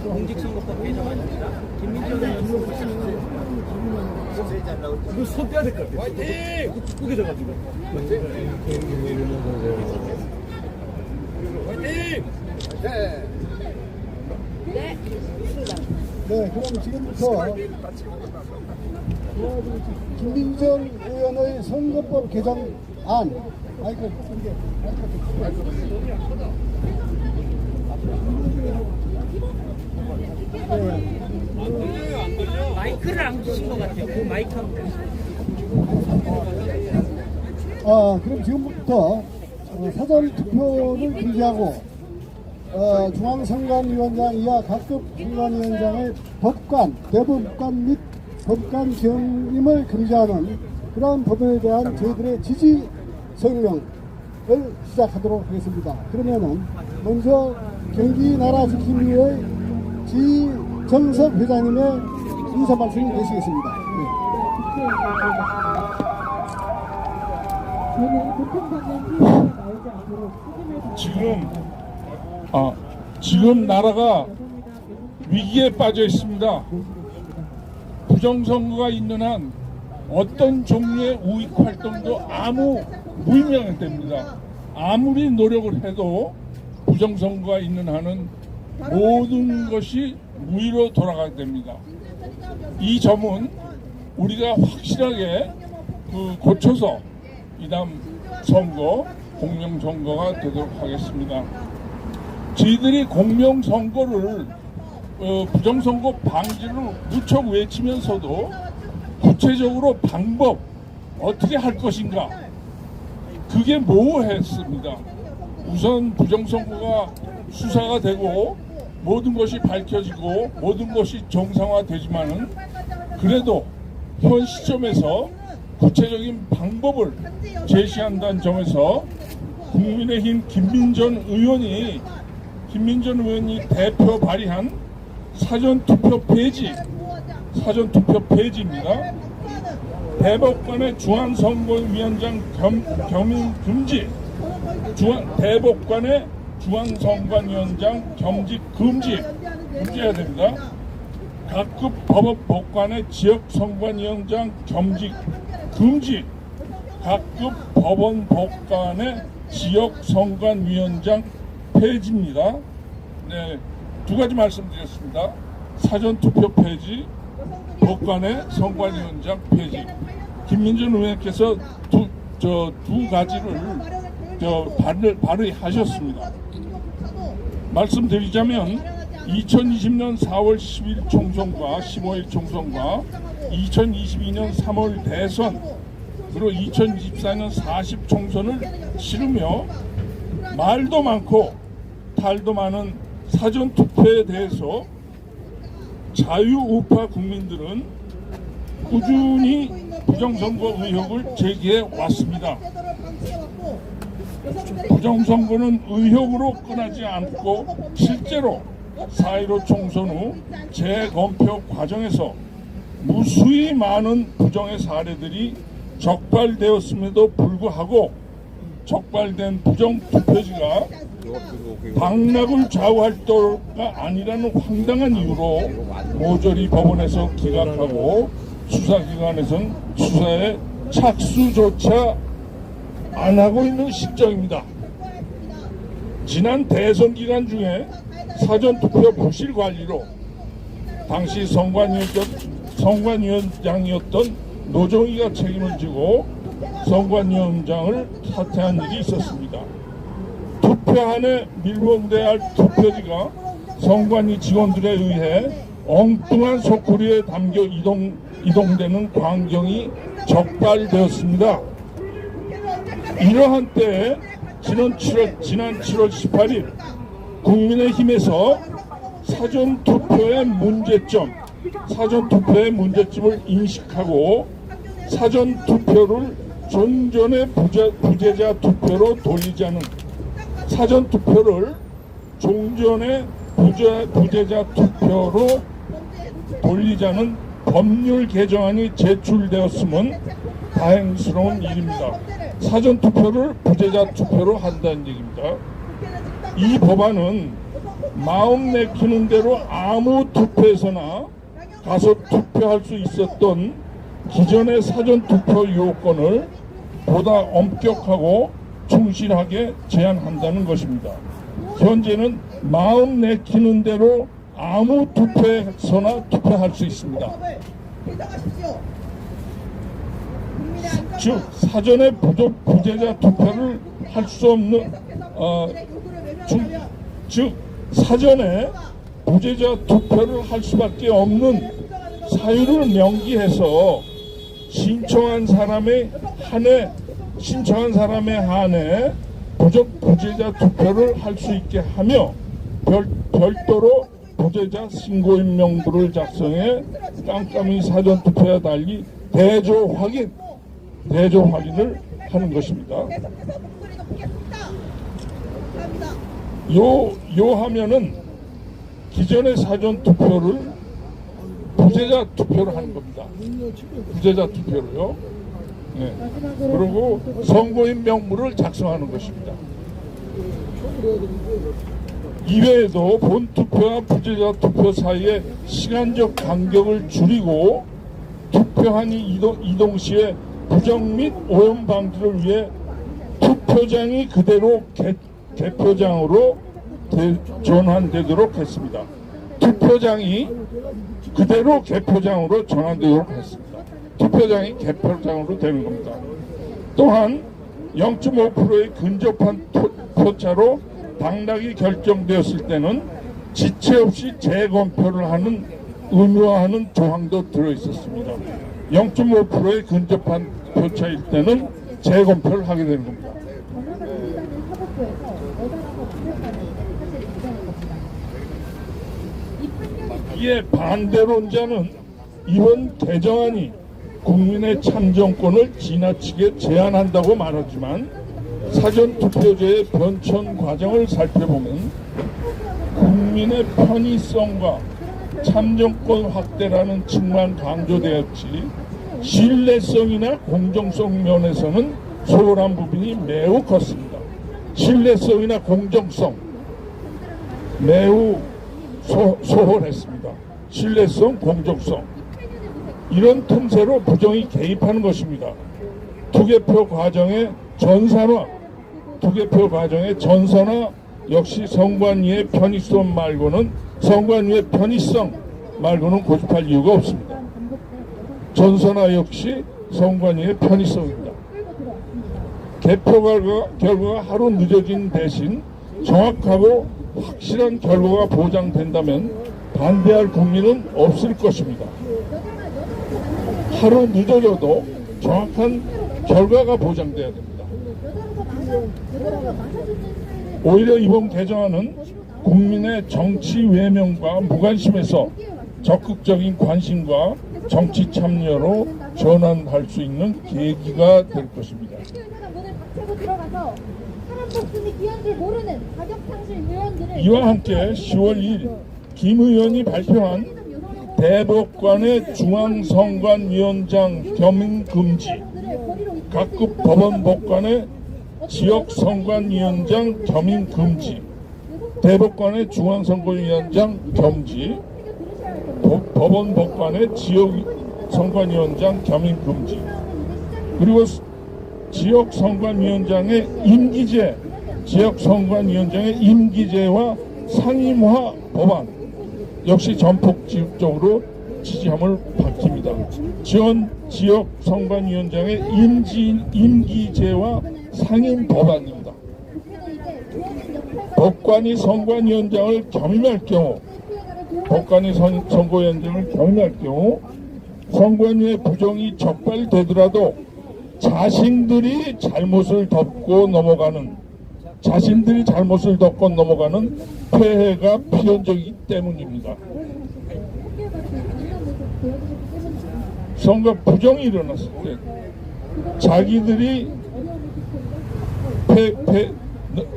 공직선거법 개정 아닙니다. 김민정 의원 이거 손 떼야 될 것 같아. 화이팅! 죽게 돼가지고. 화이팅! 네, 그럼 지금부터 김민정 의원의 선거법 개정안 마이크 끄게. 마이크를 안 주신 것 같아요. 그 마이크하고. 그럼 지금부터 사전 투표를 금지하고 중앙선관위원장 이하 각급 선관위원장의 법관, 대법관 및 법관 경임을 금지하는 그러한 법에 대한 저희들의 지지 성명을 시작하도록 하겠습니다. 그러면은 먼저 경기나라지킴위의 지정석 회장님의 인사 말씀을 내시겠습니다. 지금 나라가 위기에 빠져 있습니다. 부정선거가 있는 한 어떤 종류의 우익 활동도 아무 무의미합니다. 아무리 노력을 해도 부정선거가 있는 한은 모든 것이 무위로 돌아가게 됩니다. 이 점은 우리가 확실하게 고쳐서 이 다음 선거, 공명선거가 되도록 하겠습니다. 저희들이 공명선거를 부정선거 방지를 무척 외치면서도 구체적으로 방법 어떻게 할 것인가 그게 모호했습니다. 우선 부정선거가 수사가 되고 모든 것이 밝혀지고 모든 것이 정상화되지만은 그래도 현 시점에서 구체적인 방법을 제시한다는 점에서 국민의힘 김민정 의원이 대표 발의한 사전투표 폐지입니다. 대법관의 중앙선관위원장 겸임 금지, 대법관의 중앙선관위원장 겸직 금지해야 됩니다. 각급 법관의 지역선관위원장 겸직 금지, 각급 법원 법관의 지역선관위원장 폐지입니다. 네, 두 가지 말씀드렸습니다. 사전투표 폐지, 법관의 선관위원장 폐지. 김민정 의원께서 두 가지를 발의하셨습니다. 말씀드리자면 2020년 4월 10일 총선과 15일 총선과 2022년 3월 대선 그리고 2024년 40 총선을 치르며 말도 많고 탈도 많은 사전투표에 대해서 자유우파 국민들은 꾸준히 부정선거 의혹을 제기해 왔습니다. 부정선거는 의혹으로 끝나지 않고 실제로 4.15 총선 후 재검표 과정에서 무수히 많은 부정의 사례들이 적발되었음에도 불구하고 적발된 부정투표지가 당락을 좌우할 도가 아니라는 황당한 이유로 모조리 법원에서 기각하고 수사기관에서는 수사에 착수조차 안 하고 있는 시점입니다. 지난 대선 기간 중에 사전투표 부실 관리로 당시 선관위원장이었던 노정희가 책임을 지고 선관위원장을 사퇴한 일이 있었습니다. 투표함에 밀봉돼야 할 투표지가 선관위 직원들에 의해 엉뚱한 소쿠리에 담겨 이동되는 광경이 적발되었습니다. 이러한 때에 지난 7월 18일 국민의힘에서 사전투표의 문제점을 인식하고 사전투표를 종전의 부재자 투표로 돌리자는 사전투표를 종전의 부재자 투표로 돌리자는 법률 개정안이 제출되었음은 다행스러운 일입니다. 사전투표를 부재자 투표로 한다는 얘기입니다. 이 법안은 마음 내키는 대로 아무 투표에서나 가서 투표할 수 있었던 기존의 사전투표 요건을 보다 엄격하고 충실하게 제한한다는 것입니다. 현재는 마음 내키는 대로 아무 투표에서나 투표할 수 있습니다. 즉 사전에 부재자 투표를 할 수 없는 즉 사전에 부재자 투표를 할 수밖에 없는 사유를 명기해서 신청한 사람의 한해 부재자 투표를 할 수 있게 하며 별도로 부재자 신고인 명부를 작성해 깜깜이 사전 투표와 달리 대조 확인을 하는 것입니다. 요 하면은 기존의 사전 투표를 부재자 투표로 하는 겁니다. 부재자 투표로요. 네. 그리고 선거인 명부를 작성하는 것입니다. 이외에도 본투표와 부재자 투표 사이의 시간적 간격을 줄이고 투표한이 이동 시에 부정 및 오염 방지를 위해 투표장이 그대로 개표장으로 전환되도록 했습니다. 투표장이 그대로 개표장으로 전환되도록 했습니다. 투표장이 개표장으로 되는 겁니다. 또한 0.5%의 근접한 표차로 당락이 결정되었을 때는 지체 없이 재검표를 하는 의무화하는 조항도 들어있었습니다. 0.5%의 근접한 표차일 때는 재검표를 하게 되는 겁니다. 이에 반대론자는 이번 개정안이 국민의 참정권을 지나치게 제한한다고 말하지만 사전투표제의 변천 과정을 살펴보면 국민의 편의성과 참정권 확대라는 측만 강조되었지 신뢰성이나 공정성 면에서는 소홀한 부분이 매우 컸습니다. 신뢰성이나 공정성 매우 소홀했습니다. 신뢰성, 공정성 이런 틈새로 부정이 개입하는 것입니다. 투개표 과정의 전산화 역시 선관위의 편의성 말고는 고집할 이유가 없습니다. 전산화 역시 선관위의 편의성입니다. 개표 결과가 하루 늦어진 대신 정확하고 확실한 결과가 보장된다면 반대할 국민은 없을 것입니다. 하루 늦어져도 정확한 결과가 보장돼야 됩니다. 오히려 이번 개정안은 국민의 정치 외면과 무관심에서 적극적인 관심과 정치 참여로 전환할 수 있는 계기가 될 것입니다. 이와 함께 10월 2일 김 의원이 발표한 대법관의 중앙선관위원장 겸임 금지, 각급 법원 법관의 지역선관위원장 겸임 금지, 대법관의 중앙선관위원장 겸지, 법원 법관의 지역선관위원장 겸임 금지, 그리고 지역선관위원장의 임기제와 상임화 법안 역시 전폭적으로 지지함을 밝힙니다. 지역선관위원장의 임기제와 상임 법안입니다. 법관이 선관위원장을 겸임할 경우 선관위의 부정이 적발되더라도 자신들이 잘못을 덮고 넘어가는 폐해가 필연적이기 때문입니다. 선거 부정이 일어났을 때 자기들이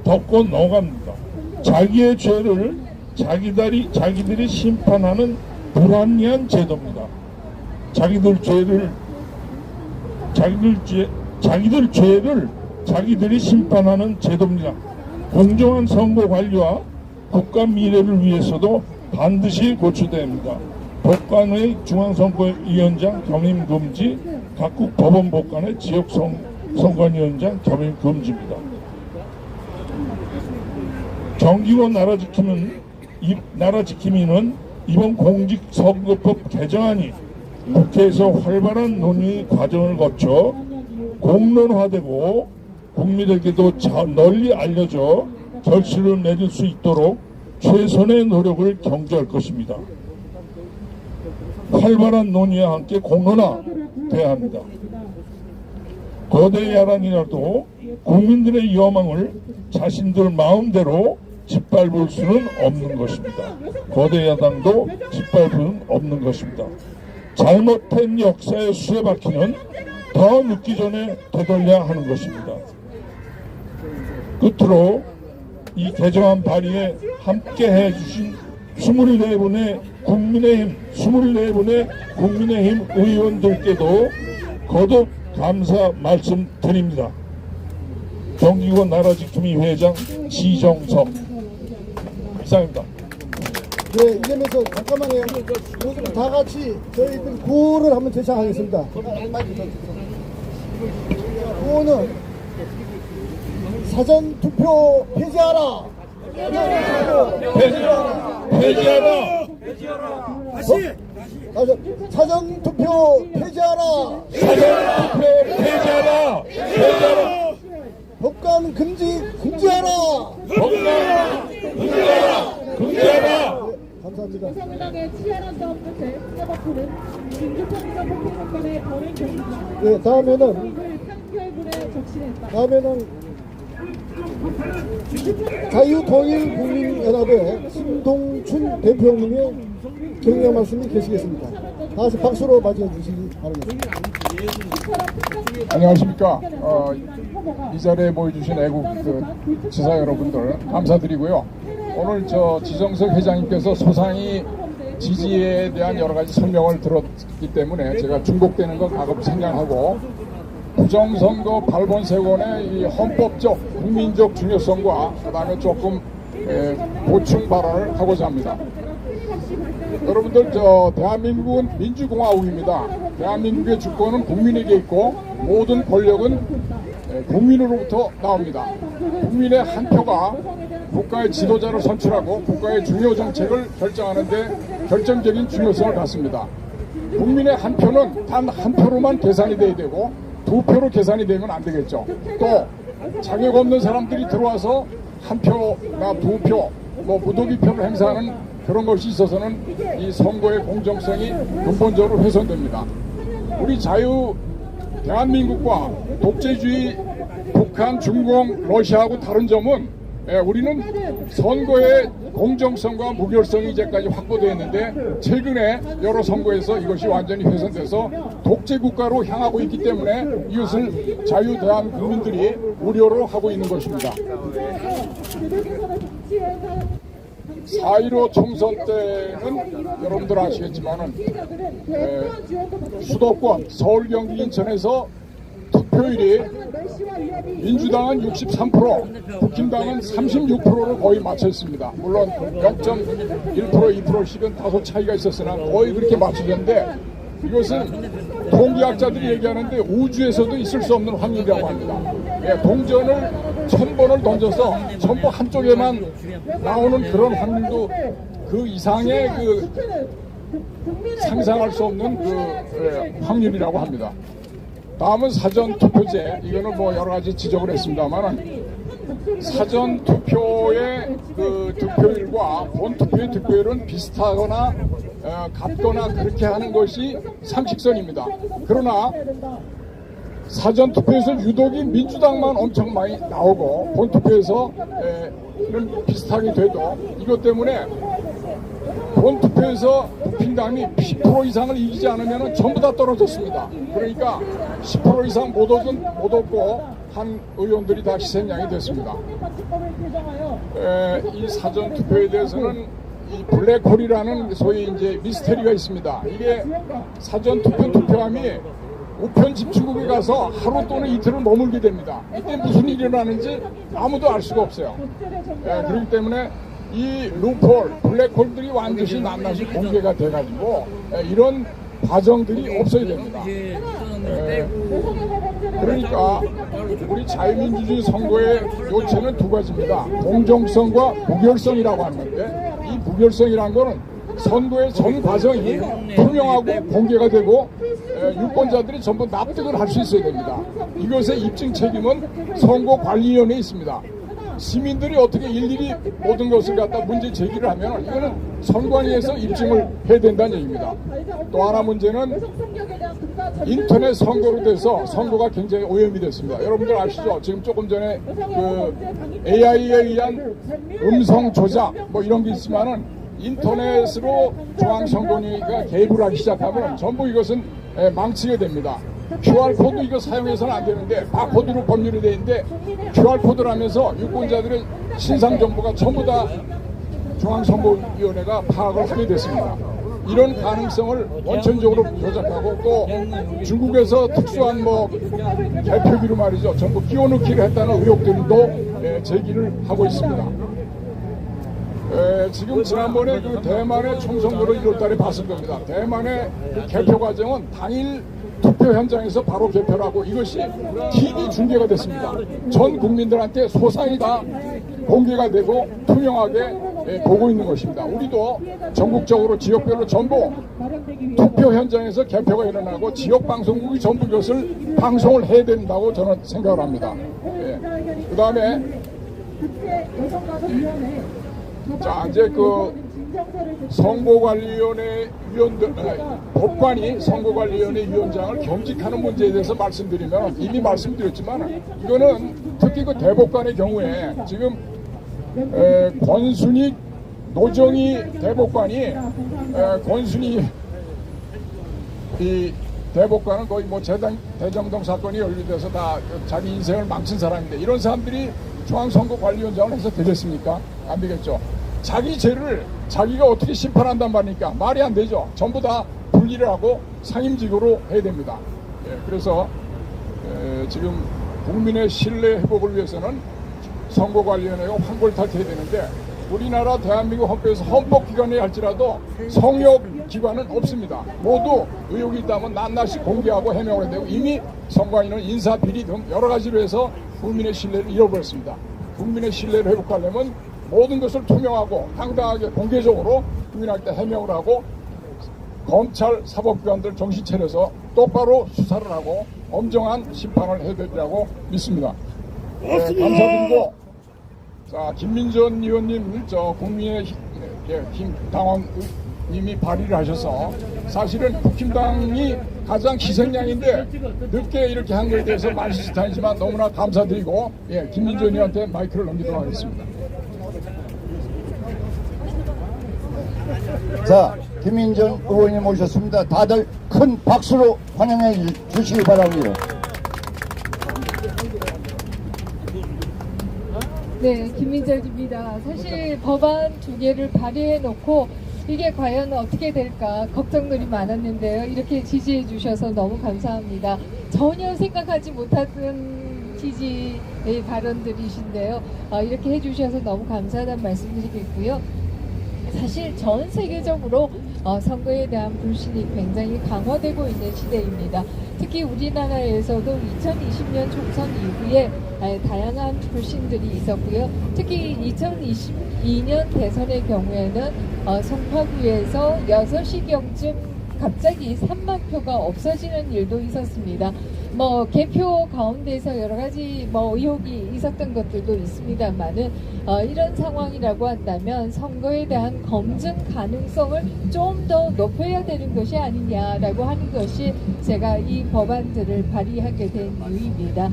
덮고 넘어갑니다. 자기의 죄를 자기들이 심판하는 불합리한 제도입니다. 자기들 죄를 자기들이 심판하는 제도입니다. 공정한 선거 관리와 국가 미래를 위해서도 반드시 고쳐야 합니다. 법관의 중앙선거위원장 겸임 금지, 각국 법원 법관의 지역선관위원장 겸임 금지입니다. 정기권 나라지킴이는 이번 공직선거법 개정안이 국회에서 활발한 논의 과정을 거쳐 공론화되고 국민에게도 널리 알려져 결실을 맺을 수 있도록 최선의 노력을 경주할 것입니다. 활발한 논의와 함께 공론화돼야 합니다. 거대 야당이라도 국민들의 여망을 자신들 마음대로 짓밟을 수는 없는 것입니다. 거대 야당도 짓밟을 수는 없는 것입니다. 잘못된 역사의 수레바퀴는 더 늦기 전에 되돌려야 하는 것입니다. 끝으로 이 개정안 발의에 함께 해주신 24분의 국민의힘 의원들께도 거듭 감사 말씀드립니다. 정기권 나라지킴이 회장 지정석 이상입니다. 네, 이러면서 잠깐만요. 모두 다 같이 저희들 구호를 한번 제시하겠습니다. 구호는 사전투표 폐지하라. 폐지하라. 사전투표 폐지하라. 사전투표 폐지하라. 폐지하라. 법관 금지하라. 법관 금지하라. 감사합니다. 여성은행의 치열한 싸움 끝에 수사받고는 민주평등 폭행권의 범행 경기가 네, 다음에는 판결문에 적시했다. 자유통일국민연합의 신동춘 대표님의 격려 말씀이 계시겠습니다. 다시 박수로 맞이해 주시기 바랍니다. 안녕하십니까. 이 자리에 모여주신 애국 지사 여러분들 감사드리고요. 오늘 지정석 회장님께서 소상히 지지에 대한 여러 가지 설명을 들었기 때문에 제가 중복되는 건 가급적 생략하고 부정선거 발본세권의 이 헌법적 국민적 중요성과 그다음에 조금 보충 발언을 하고자 합니다. 여러분들 대한민국은 민주공화국입니다. 대한민국의 주권은 국민에게 있고 모든 권력은 국민으로부터 나옵니다. 국민의 한 표가 국가의 지도자를 선출하고 국가의 중요 정책을 결정하는 데 결정적인 중요성을 갖습니다. 국민의 한 표는 단 한 표로만 계산이 돼야 되고 두 표로 계산이 되면 안 되겠죠. 또 자격 없는 사람들이 들어와서 한 표나 두 표, 무더기 표를 행사하는 그런 것이 있어서는 이 선거의 공정성이 근본적으로 훼손됩니다. 우리 대한민국과 독재주의 북한, 중공, 러시아하고 다른 점은 우리는 선거의 공정성과 무결성이 이제까지 확보되어 있는데 최근에 여러 선거에서 이것이 완전히 훼손돼서 독재국가로 향하고 있기 때문에 이것을 자유대한 국민들이 우려를 하고 있는 것입니다. 4.15 총선 때는 여러분들 아시겠지만은 수도권 서울, 경기, 인천에서 투표율이 민주당은 63%, 국힘당은 36%를 거의 맞췄습니다. 물론 0.1%, 2%씩은 다소 차이가 있었으나 거의 그렇게 맞추셨는데 이것은 통계학자들이 얘기하는데 우주에서도 있을 수 없는 확률이라고 합니다. 동전을 1000번을 던져서 전부 한쪽에만 나오는 그런 확률도 그 이상의 상상할 수 없는 확률이라고 합니다. 다음은 사전투표제. 이거는 여러 가지 지적을 했습니다만 사전투표의 득표율과 본투표의 득표율은 비슷하거나 같거나 그렇게 하는 것이 상식선입니다. 그러나 사전투표에서 유독이 민주당만 엄청 많이 나오고 본투표에서는 비슷하게 돼도 이것 때문에 본투표에서 국힘당이 10% 이상을 이기지 않으면 전부 다 떨어졌습니다. 그러니까 10% 이상 못 얻고 한 의원들이 다 희생양이 됐습니다. 이 사전투표에 대해서는 이 블랙홀이라는 소위 이제 미스테리가 있습니다. 이게 사전투표 투표함이 우편 집중국에 가서 하루 또는 이틀을 머물게 됩니다. 이때 무슨 일이 일어나는지 아무도 알 수가 없어요. 그렇기 때문에 이 루폴, 블랙홀들이 완전히 낱낱이 공개가 돼가지고 이런 과정들이 없어야 됩니다. 그러니까 우리 자유민주주의 선거의 요체는 두 가지입니다. 공정성과 무결성이라고 하는데 이 무결성이라는 거는 선거의 전 과정이 투명하고 공개가 되고 유권자들이 전부 납득을 할 수 있어야 됩니다. 이것의 입증 책임은 선거관리위원회에 있습니다. 시민들이 어떻게 일일이 모든 것을 갖다 문제 제기를 하면 이거는 선관위에서 입증을 해야 된다는 얘기입니다. 또 하나 문제는 인터넷 선거로 돼서 선거가 굉장히 오염이 됐습니다. 여러분들 아시죠? 지금 조금 전에 그 AI에 의한 음성 조작 뭐 이런 게 있지만은 인터넷으로 중앙선거위가 개입을 하기 시작하면 전부 이것은 망치게 됩니다. QR코드 이거 사용해서는 안 되는데 바코드로 법률이 되어 있는데 QR코드를 하면서 유권자들의 신상정보가 전부 다 중앙선거위원회가 파악을 하게 됐습니다. 이런 가능성을 원천적으로 조작하고 또 중국에서 특수한 뭐 개표기로 말이죠. 전부 끼워넣기를 했다는 의혹들도 제기를 하고 있습니다. 지금 지난번에 그 대만의 총선거를 1월달에 봤을 겁니다. 대만의 그 개표 과정은 당일 투표 현장에서 바로 개표를 하고 이것이 TV 중계가 됐습니다. 전 국민들한테 소상히 다 공개가 되고 투명하게 보고 있는 것입니다. 우리도 전국적으로 지역별로 전부 투표 현장에서 개표가 일어나고 지역 방송국이 전부 이것을 방송을 해야 된다고 저는 생각을 합니다. 그 다음에 자 이제 그 선거관리위원회 위원들 법관이 선거관리위원회 위원장을 겸직하는 문제에 대해서 말씀드리면 이미 말씀드렸지만 이거는 특히 그 대법관의 경우에 지금 권순익 노정희 대법관이 권순익 이 대법관은 거의 뭐 대정동 사건이 연루돼서 다 자기 인생을 망친 사람인데 이런 사람들이 중앙선거관리위원장을 해서 되겠습니까? 안 되겠죠. 자기 죄를 자기가 어떻게 심판한단 말입니까? 말이 안 되죠. 전부 다 분리를 하고 상임직으로 해야 됩니다. 그래서 지금 국민의 신뢰 회복을 위해서는 선거관리위원회가 환골탈퇴해야 되는데 우리나라 대한민국 헌법에서 헌법기관이 할지라도 성역기관은 없습니다. 모두 의혹이 있다면 낱낱이 공개하고 해명을 해야 되고 이미 선관위는 인사비리 등 여러 가지로 해서 국민의 신뢰를 잃어버렸습니다. 국민의 신뢰를 회복하려면 모든 것을 투명하고 당당하게 공개적으로 국민한테 해명을 하고 검찰 사법기관들 정신 차려서 똑바로 수사를 하고 엄정한 심판을 해야 되리라고 믿습니다. 감사드리고 자 김민전 의원님 저 국민의힘 당원님이 발의를 하셔서 사실은 국힘당이 가장 희생양인데 늦게 이렇게 한 것에 대해서 만시지탄이지만 너무나 감사드리고 김민전 의원한테 마이크를 넘기도록 하겠습니다. 자, 김민전 의원님 모셨습니다. 다들 큰 박수로 환영해 주시기 바랍니다. 네, 김민정입니다. 사실 법안 2개를 발의해 놓고 이게 과연 어떻게 될까 걱정들이 많았는데요. 이렇게 지지해 주셔서 너무 감사합니다. 전혀 생각하지 못했던 지지의 발언들이신데요. 이렇게 해주셔서 너무 감사하다는 말씀드리겠고요. 사실 전 세계적으로 선거에 대한 불신이 굉장히 강화되고 있는 시대입니다. 특히 우리나라에서도 2020년 총선 이후에 다양한 불신들이 있었고요. 특히 2022년 대선의 경우에는 송파구에서 6시경쯤 갑자기 3만 표가 없어지는 일도 있었습니다. 개표 가운데서 여러 가지 의혹이 있었던 것들도 있습니다만은 이런 상황이라고 한다면 선거에 대한 검증 가능성을 좀 더 높여야 되는 것이 아니냐라고 하는 것이 제가 이 법안들을 발의하게 된 이유입니다.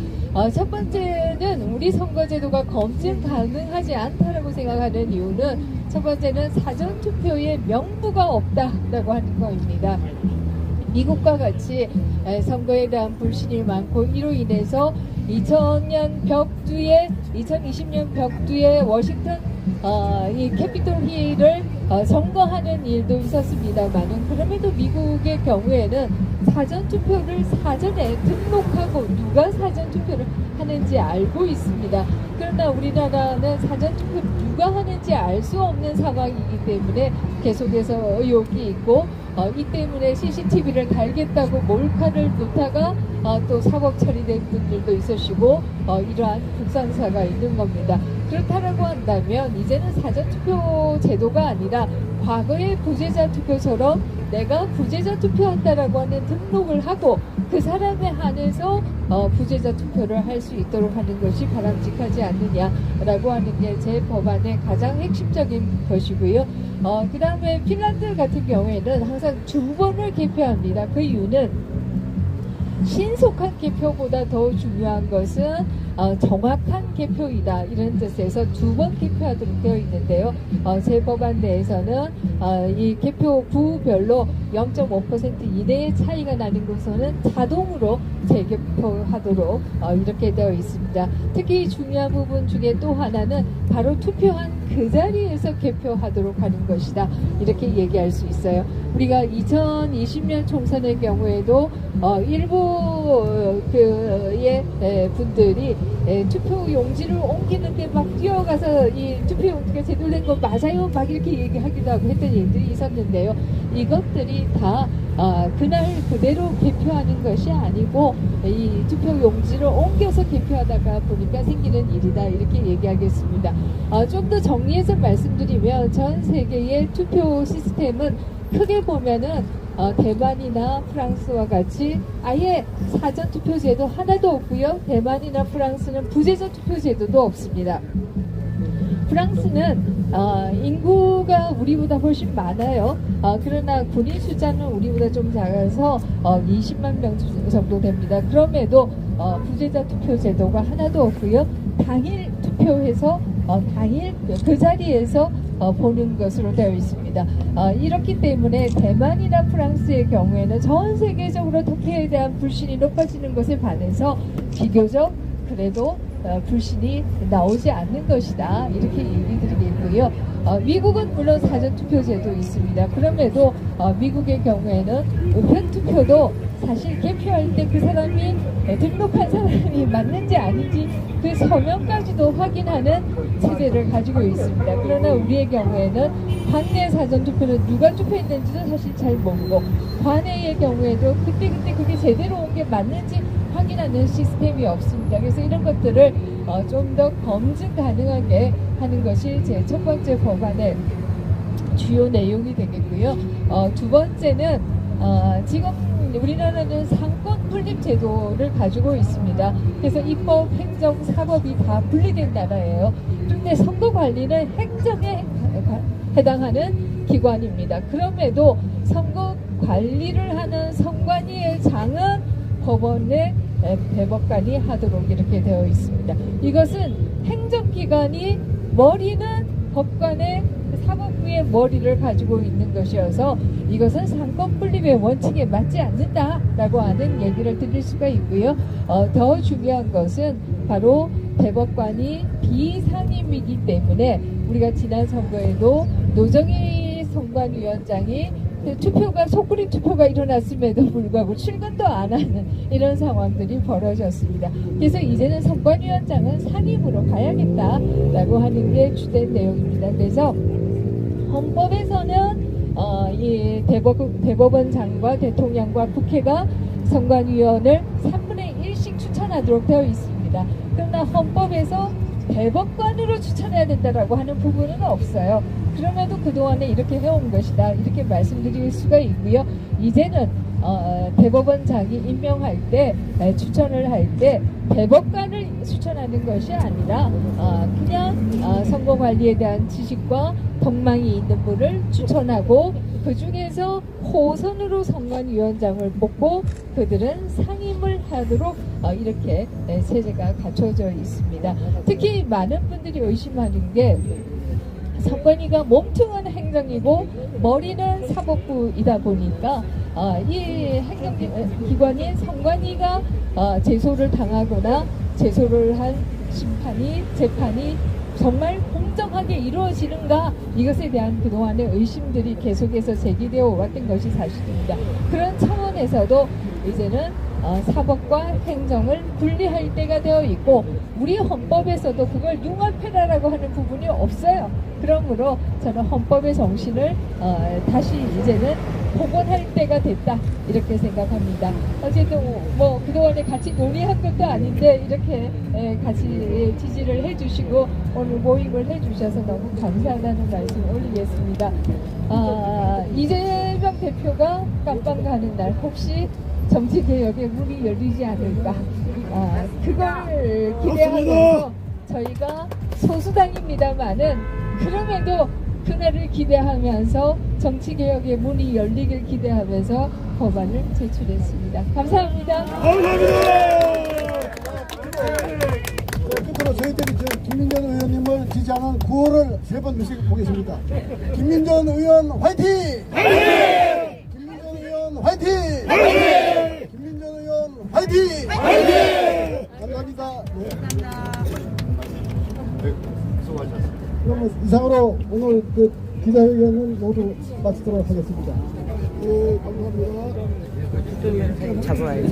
첫 번째는 우리 선거제도가 검증 가능하지 않다라고 생각하는 이유는 첫 번째는 사전투표에 명부가 없다라고 하는 것입니다. 미국과 같이 선거에 대한 불신이 많고 이로 인해서 2020년 벽두에 워싱턴 이 캐피톨 힐을 점거하는 일도 있었습니다만은 그럼에도 미국의 경우에는 사전투표를 사전에 등록하고 누가 사전투표를 하는지 알고 있습니다. 그러나 우리나라는 사전투표를 누가 하는지 알 수 없는 상황이기 때문에 계속해서 의혹이 있고 이 때문에 CCTV를 달겠다고 몰카를 놓다가 또 사법 처리된 분들도 있으시고 이러한 불상사가 있는 겁니다. 그렇다라고 한다면 이제는 사전투표 제도가 아니라 과거의 부재자 투표처럼 내가 부재자 투표한다라고 하는 등록을 하고 그 사람에 한해서 부재자 투표를 할 수 있도록 하는 것이 바람직하지 않느냐라고 하는 게 제 법안의 가장 핵심적인 것이고요. 그 다음에 핀란드 같은 경우에는 항상 두 번을 개표합니다. 그 이유는 신속한 개표보다 더 중요한 것은 정확한 개표이다 이런 뜻에서 두 번 개표하도록 되어 있는데요. 제 법안 내에서는 이 개표 구별로 0.5% 이내의 차이가 나는 곳에서는 자동으로 재개표하도록 이렇게 되어 있습니다. 특히 중요한 부분 중에 또 하나는 바로 투표한 그 자리에서 개표하도록 하는 것이다 이렇게 얘기할 수 있어요. 우리가 2020년 총선의 경우에도 일부 그의 분들이 투표 용지를 옮기는데 막 뛰어가서 이 투표 용지가 제대로 된 거 맞아요 막 이렇게 얘기하기도 하고 했던 일들이 있었는데요. 이것들이 다 그날 그대로 개표하는 것이 아니고 이 투표 용지를 옮겨서 개표하다가 보니까 생기는 일이다 이렇게 얘기하겠습니다. 좀 더 정리해서 말씀드리면 전 세계의 투표 시스템은 크게 보면은 대만이나 프랑스와 같이 아예 사전 투표 제도 하나도 없고요. 대만이나 프랑스는 부재자 투표 제도도 없습니다. 프랑스는 인구가 우리보다 훨씬 많아요. 그러나 군인 숫자는 우리보다 좀 작아서 20만 명 정도 됩니다. 그럼에도 부재자 투표 제도가 하나도 없고요. 당일 투표해서 당일 그 자리에서 보는 것으로 되어 있습니다. 이렇기 때문에 대만이나 프랑스의 경우에는 전 세계적으로 투표에 대한 불신이 높아지는 것에 반해서 비교적 그래도 불신이 나오지 않는 것이다 이렇게 얘기 드리겠고요. 미국은 물론 사전투표제도 있습니다. 그럼에도 미국의 경우에는 우편투표도 사실 개표할 때 그 사람이 등록한 사람이 맞는지 아닌지 그 서명까지도 확인하는 체제를 가지고 있습니다. 그러나 우리의 경우에는 관내 사전투표는 누가 투표했는지도 사실 잘 모르고 관내의 경우에도 그때 그게 제대로 온 게 맞는지 확인하는 시스템이 없습니다. 그래서 이런 것들을 좀 더 검증 가능하게 하는 것이 제 첫 번째 법안의 주요 내용이 되겠고요. 두 번째는 지금 우리나라는 상권 분립 제도를 가지고 있습니다. 그래서 입법, 행정, 사법이 다 분리된 나라예요. 그런데 선거 관리는 행정에 해당하는 기관입니다. 그럼에도 선거 관리를 하는 선관위의 장은 법원의 대법관이 하도록 이렇게 되어 있습니다. 이것은 행정기관이 머리는 법관의 사법부의 머리를 가지고 있는 것이어서 이것은 상권 분립의 원칙에 맞지 않는다라고 하는 얘기를 드릴 수가 있고요. 더 중요한 것은 바로 대법관이 비상임이기 때문에 우리가 지난 선거에도 노정희 선관위원장이 투표가 속구리 투표가 일어났음에도 불구하고 출근도 안 하는 이런 상황들이 벌어졌습니다. 그래서 이제는 선관위원장은 상임으로 가야겠다라고 하는 게 주된 내용입니다. 그래서 헌법에서는 이 대법원장과 대통령과 국회가 선관위원을 3분의 1씩 추천하도록 되어 있습니다. 그러나 헌법에서 대법관으로 추천해야 된다라고 하는 부분은 없어요. 그럼에도 그동안에 이렇게 해온 것이다 이렇게 말씀드릴 수가 있고요. 이제는 대법원장이 임명할 때 추천을 할 때 대법관을 추천하는 것이 아니라 그냥 선거관리에 대한 지식과 덕망이 있는 분을 추천하고 그 중에서 호선으로 선관위원장을 뽑고 그들은 상임을 하도록 이렇게 체제가 갖춰져 있습니다. 특히 많은 분들이 의심하는 게 선관위가 몸통은 행정이고 머리는 사법부이다 보니까 이 행정기관인 선관위가 제소를 당하거나 제소를 한 재판이 정말 공정하게 이루어지는가 이것에 대한 그동안의 의심들이 계속해서 제기되어 왔던 것이 사실입니다. 그런 차원에서 차원에서도 이제는 사법과 행정을 분리할 때가 되어 있고 우리 헌법에서도 그걸 융합해라라고 하는 부분이 없어요. 그러므로 저는 헌법의 정신을 다시 이제는 복원할 때가 됐다 이렇게 생각합니다. 어쨌든 뭐 그동안에 같이 논의한 것도 아닌데 이렇게 같이 지지를 해주시고 오늘 모임을 해주셔서 너무 감사하다는 말씀 올리겠습니다. 이재명 대표가 깜빵 가는 날 혹시 정치개혁의 문이 열리지 않을까 그걸 기대하면서 저희가 소수당입니다만은 그럼에도 그날을 기대하면서 정치개혁의 문이 열리길 기대하면서 법안을 제출했습니다. 감사합니다. 끝으로 저희들이 김민전 의원님을 지지하는 구호를 3번씩 보겠습니다. 김민전 의원 화이팅! 화이팅! 김민전 의원 화이팅! 화이팅! 김민전 의원 화이팅! 화이팅! 감사합니다. 네. 그러면 이상으로 오늘 그 기자회견은 모두 마치도록 하겠습니다. 네, 감사합니다. 잡아야지.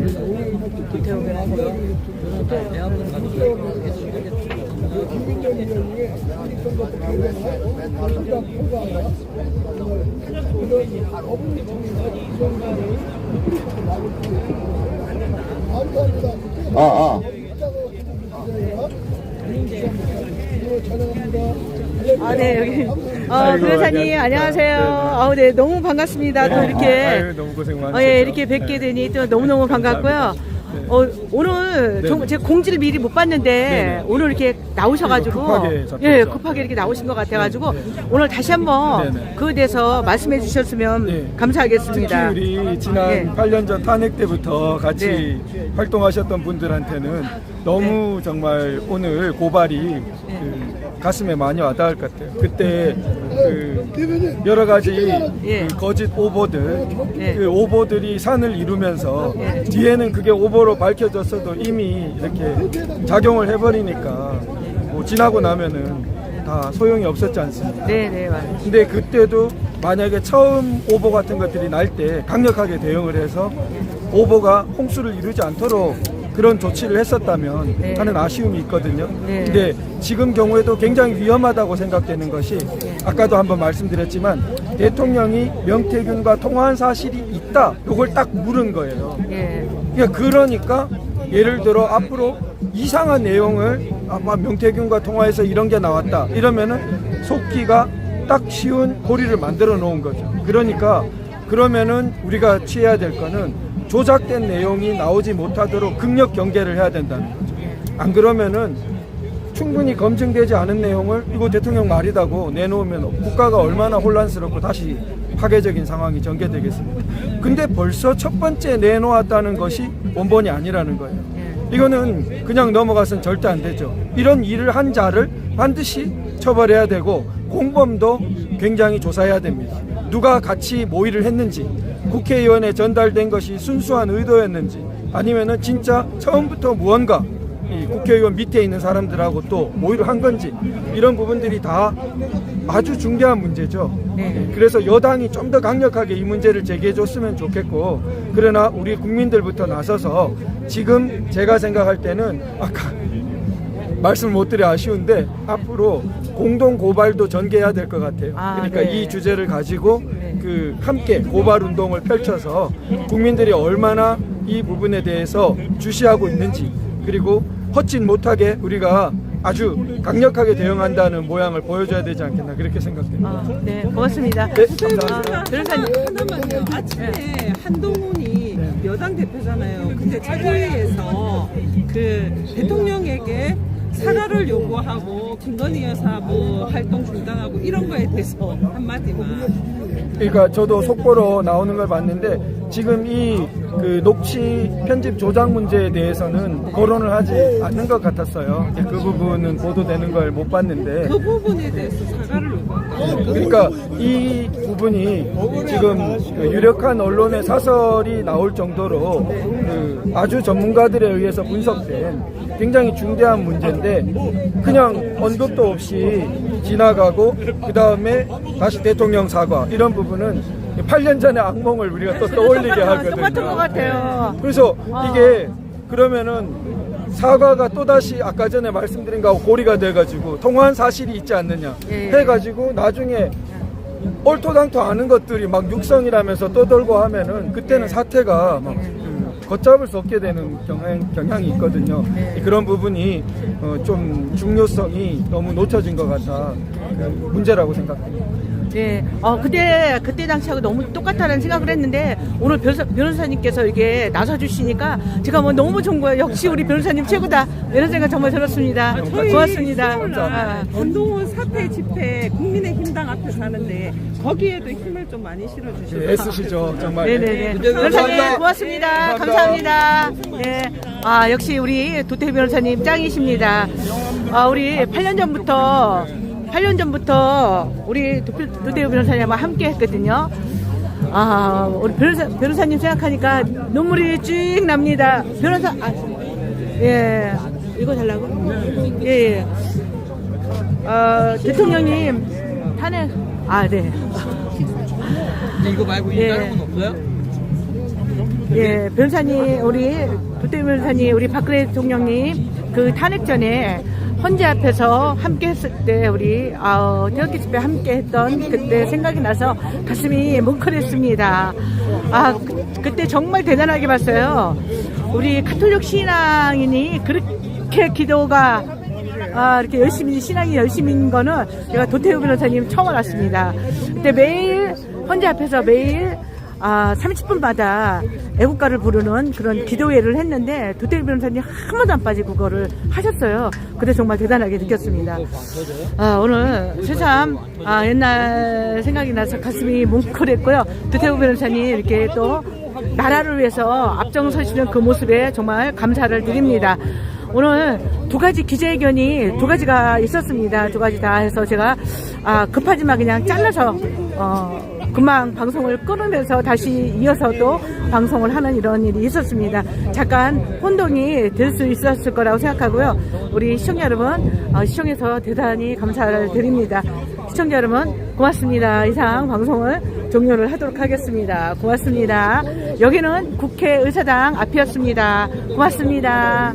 네, 여기. 변호사님, 안녕하세요. 네, 너무 반갑습니다. 또 이렇게. 너무 고생 많으셨죠. 예, 이렇게 뵙게 되니 또 너무너무 반갑고요. 오늘 제가 공지를 미리 못 봤는데 오늘 이렇게 나오셔가지고 급하게 이렇게 나오신 것 같아가지고 오늘 다시 한번 그에 대해서 말씀해 주셨으면 감사하겠습니다. 특히 우리 지난 8년 전 탄핵 때부터 같이 활동하셨던 분들한테는 너무 정말 오늘 고발이 가슴에 많이 와닿을 것 같아요. 그때 여러 가지 거짓 오보들, 그 오보들이 산을 이루면서 뒤에는 그게 오보로 밝혀졌어도 이미 이렇게 작용을 해버리니까 뭐 지나고 나면은 다 소용이 없었지 않습니까? 네, 맞아요. 근데 그때도 만약에 처음 오보 같은 것들이 날 때 강력하게 대응을 해서 오보가 홍수를 이루지 않도록 그런 조치를 했었다면 하는 아쉬움이 있거든요. 근데 지금 경우에도 굉장히 위험하다고 생각되는 것이 아까도 한번 말씀드렸지만 대통령이 명태균과 통화한 사실이 있다. 이걸 딱 물은 거예요. 그러니까 예를 들어 앞으로 이상한 내용을 명태균과 통화해서 이런 게 나왔다. 이러면은 속기가 딱 쉬운 고리를 만들어 놓은 거죠. 그러면은 우리가 취해야 될 거는 조작된 내용이 나오지 못하도록 극력 경계를 해야 된다는 거죠. 안 그러면은 충분히 검증되지 않은 내용을 이거 대통령 말이다고 내놓으면 국가가 얼마나 혼란스럽고 다시 파괴적인 상황이 전개되겠습니까? 근데 벌써 첫 번째 내놓았다는 것이 원본이 아니라는 거예요. 이거는 그냥 넘어가서는 절대 안 되죠. 이런 일을 한 자를 반드시 처벌해야 되고 공범도 굉장히 조사해야 됩니다. 누가 같이 모의를 했는지, 국회의원에 전달된 것이 순수한 의도였는지, 아니면은 진짜 처음부터 무언가 이 국회의원 밑에 있는 사람들하고 또 모의를 한 건지, 이런 부분들이 다 아주 중대한 문제죠. 그래서 여당이 좀 더 강력하게 이 문제를 제기해 줬으면 좋겠고, 그러나 우리 국민들부터 나서서 지금 제가 생각할 때는 아까 말씀을 못 드려 아쉬운데 앞으로 공동 고발도 전개해야 될 것 같아요. 그러니까 이 주제를 가지고 함께 고발 운동을 펼쳐서 국민들이 얼마나 이 부분에 대해서 주시하고 있는지, 그리고 헛짓 못하게 우리가 아주 강력하게 대응한다는 모양을 보여줘야 되지 않겠나 그렇게 생각됩니다. 네, 고맙습니다. 네, 감사합니다. 변호사님. 하나만요. 아침에 한동훈이 여당 대표잖아요. 근데 자기에서 대통령에게 사과를 요구하고 김건희 여사 활동 중단하고 이런 거에 대해서 한마디만. 그러니까 저도 속보로 나오는 걸 봤는데 지금 이 녹취 편집 조작 문제에 대해서는 거론을 하지 않는 것 같았어요. 그 부분은 보도되는 걸 못 봤는데 그 부분에 대해서 사과를 요구한다. 그러니까 이 부분이 지금 유력한 언론의 사설이 나올 정도로 아주 전문가들에 의해서 분석된 굉장히 중대한 문제인데 그냥 언급도 없이 지나가고 그 다음에 다시 대통령 사과 이런 부분은 8년 전의 악몽을 우리가 또 떠올리게 하거든요. 똑같은 것 같아요. 그래서 이게 그러면은 사과가 또다시 아까 전에 말씀드린 거하고 고리가 돼가지고 통화한 사실이 있지 않느냐 해가지고 나중에 옳토당토 않은 것들이 막 육성이라면서 떠돌고 하면은 그때는 사태가 막 걷잡을 수 없게 되는 경향이 있거든요. 그런 부분이 좀 중요성이 너무 놓쳐진 것 같아 문제라고 생각합니다. 네, 그때 당시하고 너무 똑같다는 생각을 했는데 오늘 변호사님께서 이게 나서주시니까 제가 뭐 너무 좋은 거예요. 역시 우리 변호사님 최고다. 이런 생각 정말 들었습니다. 고맙습니다. 한동훈 사퇴 집회 국민의힘당 앞에서 하는데 거기에도 힘을 좀 많이 실어주시고 애쓰시죠 정말. 네네네. 변호사님 고맙습니다. 감사합니다. 네, 역시 우리 도태우 변호사님 짱이십니다. 우리 8년 전부터 우리 도태우 변호사님과 함께 했거든요. 우리 변호사님 생각하니까 눈물이 쭉 납니다. 변호사, 예, 이거 달라고? 예. 대통령님 탄핵, 네. 이거 말고 다른 건 없어요? 예, 변호사님, 우리 도태우 변호사님, 우리 박근혜 대통령님 그 탄핵 전에 헌재 앞에서 함께 했을 때 우리 태극기 집회 함께 했던 그때 생각이 나서 가슴이 뭉클했습니다. 그때 정말 대단하게 봤어요. 우리 가톨릭 신앙인이 그렇게 기도가 이렇게 열심히 신앙이 열심인 거는 제가 도태우 변호사님 처음 알았습니다. 그때 매일 헌재 앞에서 매일 30분마다 애국가를 부르는 그런 기도회를 했는데 도태우 변호사님 한 번도 안 빠지고 그거를 하셨어요. 그때 정말 대단하게 느꼈습니다. 오늘 새삼 옛날 생각이 나서 가슴이 뭉클했고요. 도태우 변호사님 이렇게 또 나라를 위해서 앞장서시는 그 모습에 정말 감사를 드립니다. 오늘 두 가지 기자회견이 두 가지가 있었습니다. 두 가지 다 해서 제가 급하지만 그냥 잘라서 금방 방송을 끊으면서 다시 이어서 또 방송을 하는 이런 일이 있었습니다. 잠깐 혼동이 될 수 있었을 거라고 생각하고요. 우리 시청자 여러분 시청해서 대단히 감사를 드립니다. 시청자 여러분 고맙습니다. 이상 방송을 종료를 하도록 하겠습니다. 고맙습니다. 여기는 국회의사당 앞이었습니다. 고맙습니다.